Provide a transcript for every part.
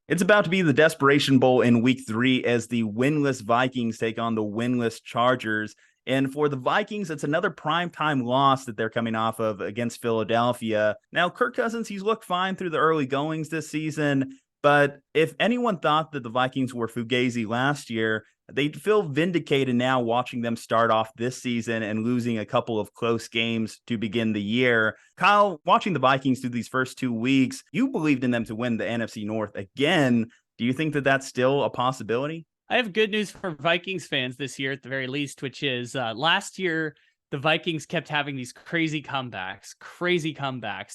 It's about to be the Desperation Bowl in week 3 as the winless Vikings take on the winless Chargers. And for the Vikings, it's another primetime loss that they're coming off of against Philadelphia. Now, Kirk Cousins, he's looked fine through the early goings this season. But if anyone thought that the Vikings were fugazi last year, they feel vindicated now watching them start off this season and losing a couple of close games to begin the year. Kyle, watching the Vikings through these first 2 weeks, you believed in them to win the NFC North again. Do you think that that's still a possibility? I have good news for Vikings fans this year at the very least, which is last year, the Vikings kept having these crazy comebacks.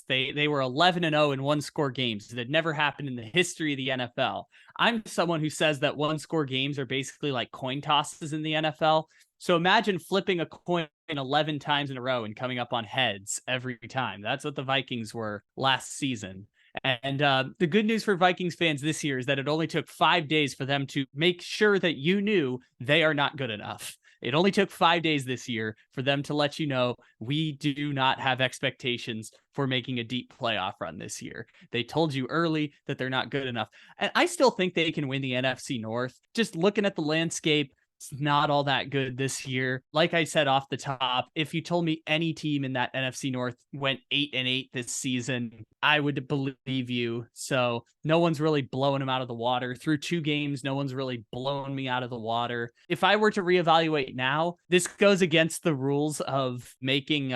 They were 11-0 in one-score games. That never happened in the history of the NFL. I'm someone who says that one-score games are basically like coin tosses in the NFL. So imagine flipping a coin 11 times in a row and coming up on heads every time. That's what the Vikings were last season. And the good news for Vikings fans this year is that it only took 5 days for them to make sure that you knew they are not good enough. It only took 5 days this year for them to let you know we do not have expectations for making a deep playoff run this year. They told you early that they're not good enough. And I still think they can win the NFC North. Just looking at the landscape, it's not all that good this year. Like I said off the top, if you told me any team in that NFC North went 8-8 this season, I would believe you. So no one's really blowing them out of the water. Through 2 games, no one's really blown me out of the water. If I were to reevaluate now, this goes against the rules of making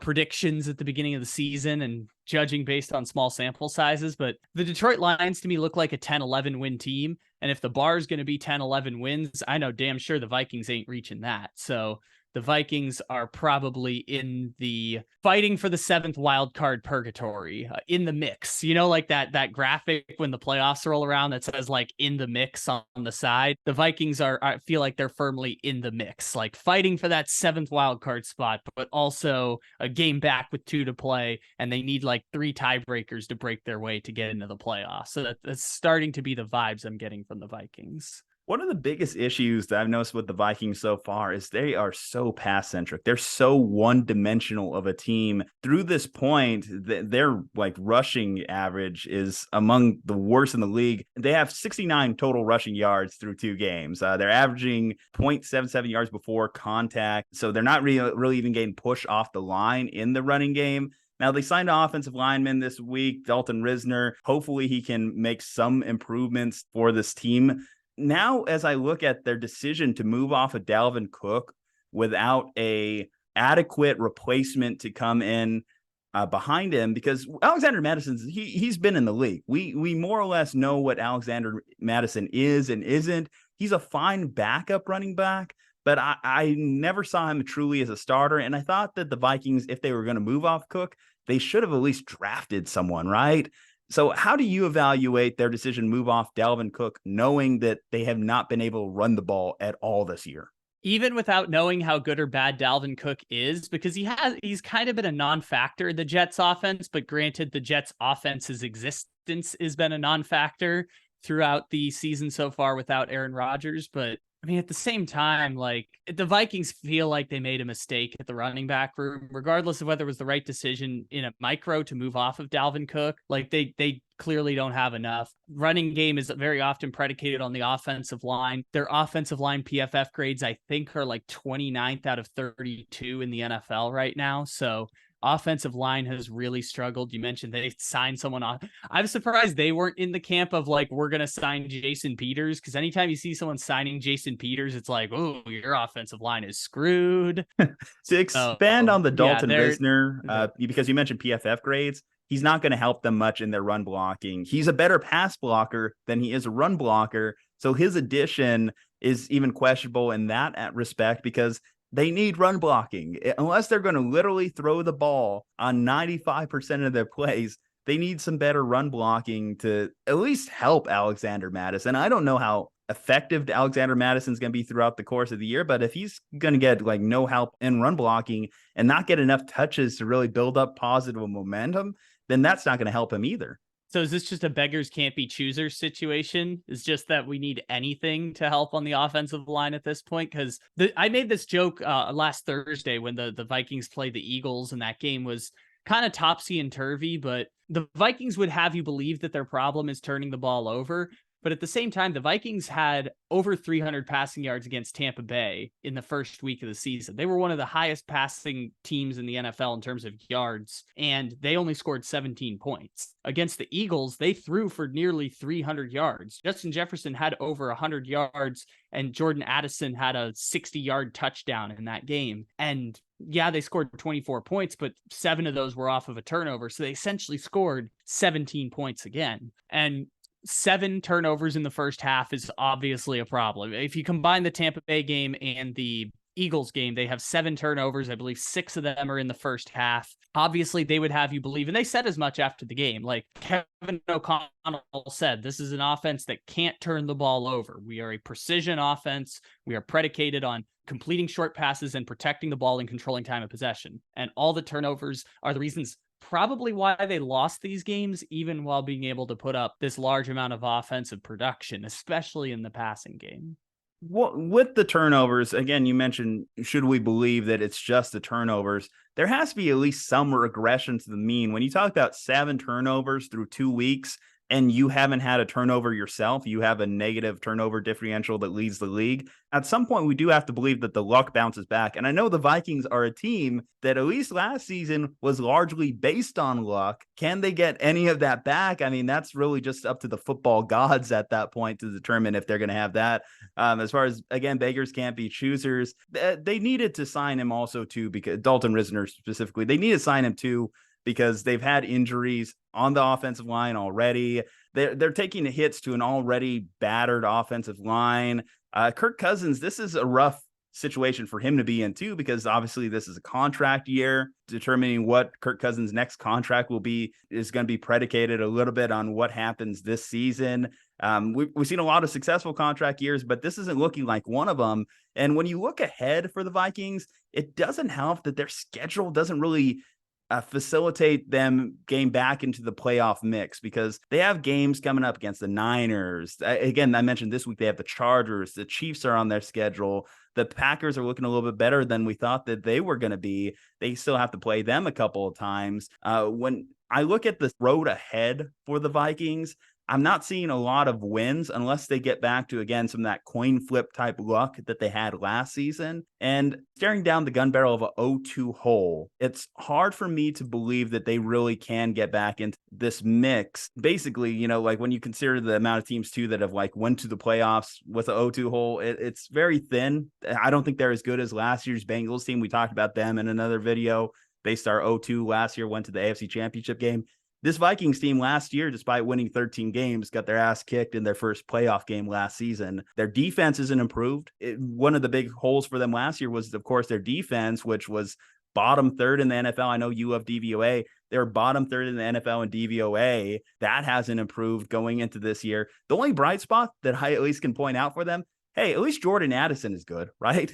predictions at the beginning of the season and judging based on small sample sizes. But the Detroit Lions to me look like a 10-11 win team. And if the bar is going to be 10-11 wins, I know damn sure the Vikings ain't reaching that. So the Vikings are probably in the fighting for the 7th wild card purgatory, in the mix. You know, like that graphic when the playoffs roll around that says like in the mix on the side. The Vikings I feel like they're firmly in the mix, like fighting for that 7th wild card spot, but also a game back with 2 to play. And they need like 3 tiebreakers to break their way to get into the playoffs. So that's starting to be the vibes I'm getting from the Vikings. One of the biggest issues that I've noticed with the Vikings so far is they are so pass-centric. They're so one-dimensional of a team. Through this point, their like rushing average is among the worst in the league. They have 69 total rushing yards through 2 games. They're averaging 0.77 yards before contact. So they're not really even getting pushed off the line in the running game. Now, they signed an offensive lineman this week, Dalton Risner. Hopefully, he can make some improvements for this team. Now, as I look at their decision to move off of Dalvin Cook without a adequate replacement to come in behind him, because Alexander Madison's he's been in the league. We more or less know what Alexander Madison is and isn't. He's a fine backup running back, but I never saw him truly as a starter. And I thought that the Vikings, if they were going to move off Cook, they should have at least drafted someone, right? So how do you evaluate their decision to move off Dalvin Cook, knowing that they have not been able to run the ball at all this year? Even without knowing how good or bad Dalvin Cook is, because he's kind of been a non-factor in the Jets offense, but granted the Jets offense's existence has been a non-factor throughout the season so far without Aaron Rodgers. But I mean, at the same time, like the Vikings feel like they made a mistake at the running back room, regardless of whether it was the right decision in a micro to move off of Dalvin Cook. Like they clearly don't have enough. Running game is very often predicated on the offensive line. Their offensive line PFF grades, I think, are like 29th out of 32 in the NFL right now. So offensive line has really struggled. You mentioned they signed someone on. I'm surprised they weren't in the camp of like, we're going to sign Jason Peters. Cause anytime you see someone signing Jason Peters, it's like, oh, your offensive line is screwed. To expand on the Dalton Risner, because you mentioned PFF grades, he's not going to help them much in their run blocking. He's a better pass blocker than he is a run blocker. So his addition is even questionable in that respect, because they need run blocking. Unless they're going to literally throw the ball on 95% of their plays, they need some better run blocking to at least help Alexander Madison. I don't know how effective Alexander Madison's going to be throughout the course of the year, but if he's going to get like no help in run blocking and not get enough touches to really build up positive momentum, then that's not going to help him either. So is this just a beggars can't be choosers situation? It's just that we need anything to help on the offensive line at this point? Because I made this joke last Thursday when the Vikings played the Eagles, and that game was kind of topsy and turvy, but the Vikings would have you believe that their problem is turning the ball over. But at the same time, the Vikings had over 300 passing yards against Tampa Bay in the first week of the season. They were one of the highest passing teams in the NFL in terms of yards, and they only scored 17 points. Against the Eagles, they threw for nearly 300 yards. Justin Jefferson had over 100 yards, and Jordan Addison had a 60-yard touchdown in that game. And yeah, they scored 24 points, but 7 of those were off of a turnover. So they essentially scored 17 points again. And 7 turnovers in the first half is obviously a problem. If you combine the Tampa Bay game and the Eagles game, they have 7 turnovers. I believe 6 of them are in the first half. Obviously, they would have you believe, and they said as much after the game, like Kevin O'Connell said, this is an offense that can't turn the ball over. We are a precision offense. We are predicated on completing short passes and protecting the ball and controlling time of possession. And all the turnovers are the reasons probably why they lost these games, even while being able to put up this large amount of offensive production, especially in the passing game. Well, with the turnovers, again, you mentioned, should we believe that it's just the turnovers? There has to be at least some regression to the mean. When you talk about 7 turnovers through 2 weeks, and you haven't had a turnover yourself, you have a negative turnover differential that leads the league. At some point, we do have to believe that the luck bounces back. And I know the Vikings are a team that at least last season was largely based on luck. Can they get any of that back? I mean, that's really just up to the football gods at that point to determine if they're going to have that. As far as, again, beggars can't be choosers, they needed to sign him also too, because Dalton Risner specifically, they need to sign him too, because they've had injuries on the offensive line already. They're taking hits to an already battered offensive line. Kirk Cousins, this is a rough situation for him to be in too, because obviously this is a contract year. Determining what Kirk Cousins' next contract will be is going to be predicated a little bit on what happens this season. We've seen a lot of successful contract years, but this isn't looking like one of them. And when you look ahead for the Vikings, it doesn't help that their schedule doesn't really facilitate them getting back into the playoff mix, because they have games coming up against the Niners. Again, I mentioned this week they have the Chargers. The Chiefs are on their schedule. The Packers are looking a little bit better than we thought that they were going to be. They still have to play them a couple of times. When I look at the road ahead for the Vikings, I'm not seeing a lot of wins unless they get back to, again, some of that coin flip type luck that they had last season. And staring down the gun barrel of a 0-2 hole, it's hard for me to believe that they really can get back into this mix. Basically, you know, like when you consider the amount of teams too that have like went to the playoffs with a 0-2 hole, it's very thin. I don't think they're as good as last year's Bengals team. We talked about them in another video. They start 0-2 last year, went to the AFC Championship game. This Vikings team last year, despite winning 13 games, got their ass kicked in their first playoff game last season. Their defense isn't improved. One of the big holes for them last year was, of course, their defense, which was bottom third in the NFL. I know you love DVOA. They're bottom third in the NFL in DVOA. That hasn't improved going into this year. The only bright spot that I at least can point out for them, hey, at least Jordan Addison is good, right?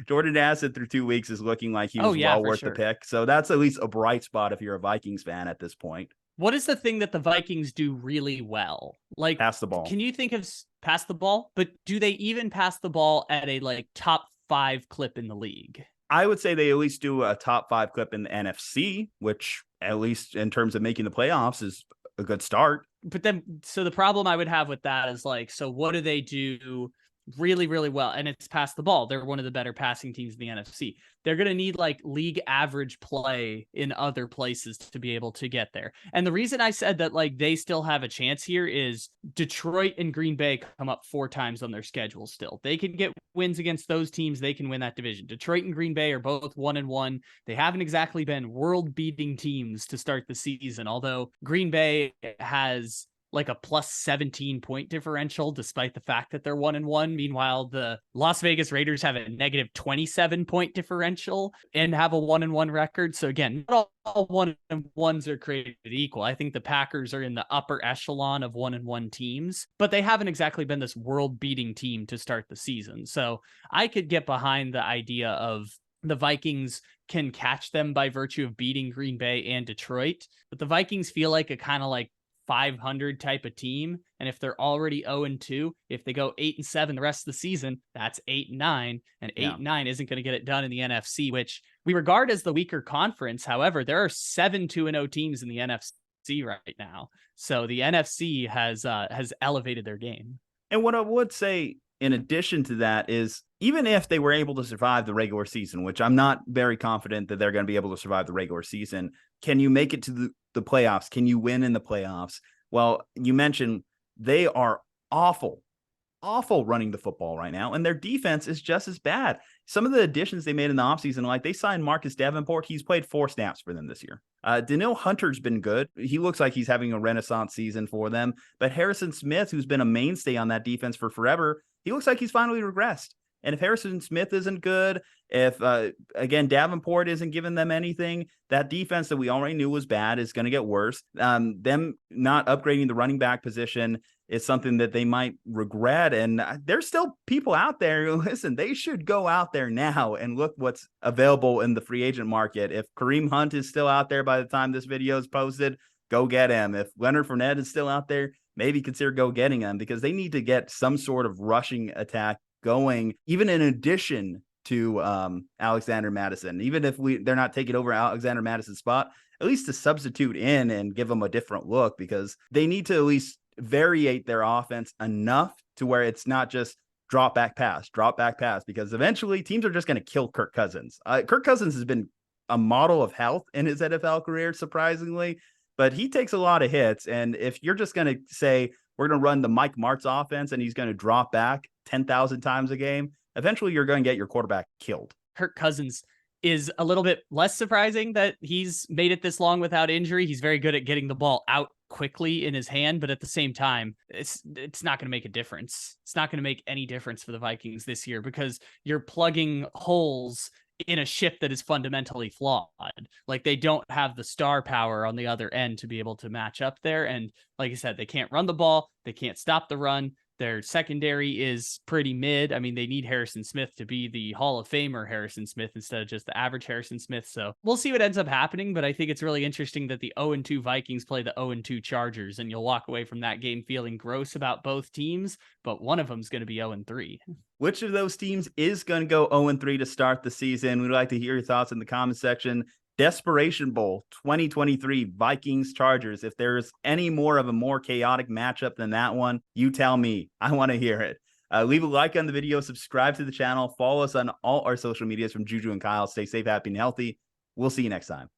Jordan Addison through 2 weeks is looking like he was well worth the pick. So that's at least a bright spot if you're a Vikings fan at this point. What is the thing that the Vikings do really well? Like, pass the ball. Can you think of pass the ball? But do they even pass the ball at a like top 5 clip in the league? I would say they at least do a top 5 clip in the NFC, which at least in terms of making the playoffs is a good start. But then, so the problem I would have with that is like, so what do they do really, really well? And it's pass the ball. They're one of the better passing teams in the NFC. They're going to need like league average play in other places to be able to get there. And the reason I said that like they still have a chance here is Detroit and Green Bay come up 4 times on their schedule still. They can get wins against those teams. They can win that division. Detroit and Green Bay are both 1-1. They haven't exactly been world-beating teams to start the season, although Green Bay has like a plus 17 point differential, despite the fact that they're 1-1. Meanwhile, the Las Vegas Raiders have a negative 27 point differential and have a 1-1 record. So again, not all 1-1s are created equal. I think the Packers are in the upper echelon of 1-1 teams, but they haven't exactly been this world beating team to start the season. So I could get behind the idea of the Vikings can catch them by virtue of beating Green Bay and Detroit, but the Vikings feel like a kind of like 500 type of team. And if they're already 0-2, if they go 8-7 the rest of the season, that's 8-9, and 8-9 isn't going to get it done in the NFC, which we regard as the weaker conference. However, there are 7 2-0 teams in the NFC right now. So the NFC has elevated their game. And what I would say in addition to that is, even if they were able to survive the regular season, which I'm not very confident that they're going to be able to survive the regular season, can you make it to the playoffs? Can you win in the playoffs? Well, you mentioned they are awful running the football right now, and their defense is just as bad. Some of the additions they made in the offseason, like they signed Marcus Davenport. He's played 4 snaps for them this year. Daniil Hunter's been good. He looks like he's having a renaissance season for them. But Harrison Smith, who's been a mainstay on that defense for forever, he looks like he's finally regressed. And if Harrison Smith isn't good, if, again, Davenport isn't giving them anything, that defense that we already knew was bad is going to get worse. Them not upgrading the running back position is something that they might regret. And there's still people out there who, listen, they should go out there now and look what's available in the free agent market. If Kareem Hunt is still out there by the time this video is posted, go get him. If Leonard Fournette is still out there, maybe consider go getting him, because they need to get some sort of rushing attack going, even in addition to Alexander Mattison. Even if they're not taking over Alexander Madison's spot, at least to substitute in and give them a different look, because they need to at least variate their offense enough to where it's not just drop back pass, because eventually teams are just going to kill Kirk Cousins. Kirk Cousins has been a model of health in his NFL career, surprisingly, but he takes a lot of hits. And if you're just going to say, we're going to run the Mike Martz offense and he's going to drop back 10,000 times a game, eventually you're going to get your quarterback killed. Kirk Cousins is a little bit less surprising that he's made it this long without injury. He's very good at getting the ball out quickly in his hand, but at the same time, it's not going to make a difference. It's not going to make any difference for the Vikings this year, because you're plugging holes in a ship that is fundamentally flawed. Like, they don't have the star power on the other end to be able to match up there. And like I said, they can't run the ball. They can't stop the run. Their secondary is pretty mid. I mean, they need Harrison Smith to be the Hall of Famer Harrison Smith instead of just the average Harrison Smith. So we'll see what ends up happening, but I think it's really interesting that the 0-2 Vikings play the 0-2 Chargers, and you'll walk away from that game feeling gross about both teams, but one of them is going to be 0-3. Which of those teams is going to go 0-3 to start the season? We'd like to hear your thoughts in the comment section. Desperation Bowl 2023 Vikings Chargers. If there's any more of a more chaotic matchup than that one, you tell me. I want to hear it. Leave a like on the video, subscribe to the channel, follow us on all our social medias from Juju and Kyle. Stay safe, happy, and healthy. We'll see you next time.